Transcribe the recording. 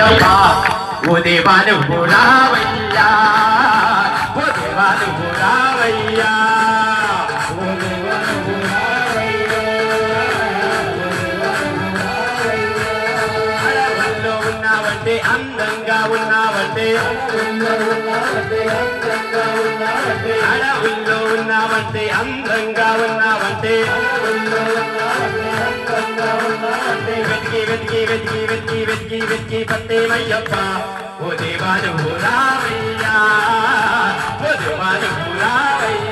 ఓ దేవాను రావయ్యా ఓ దేవాను రావయ్యా అడవుల్లో ఉన్నావంటే అందంగా ఉన్నావంటే అడవుల్లో ఉన్నావంటే అందంగా ఉన్నావంటే వెతికి వెతికి వెతికి వెతికి వెతికి వెతికి పట్టేవయ్యప్ప ఓ దేవాను రావయ్యా ఓ దేవాను రావయ్యా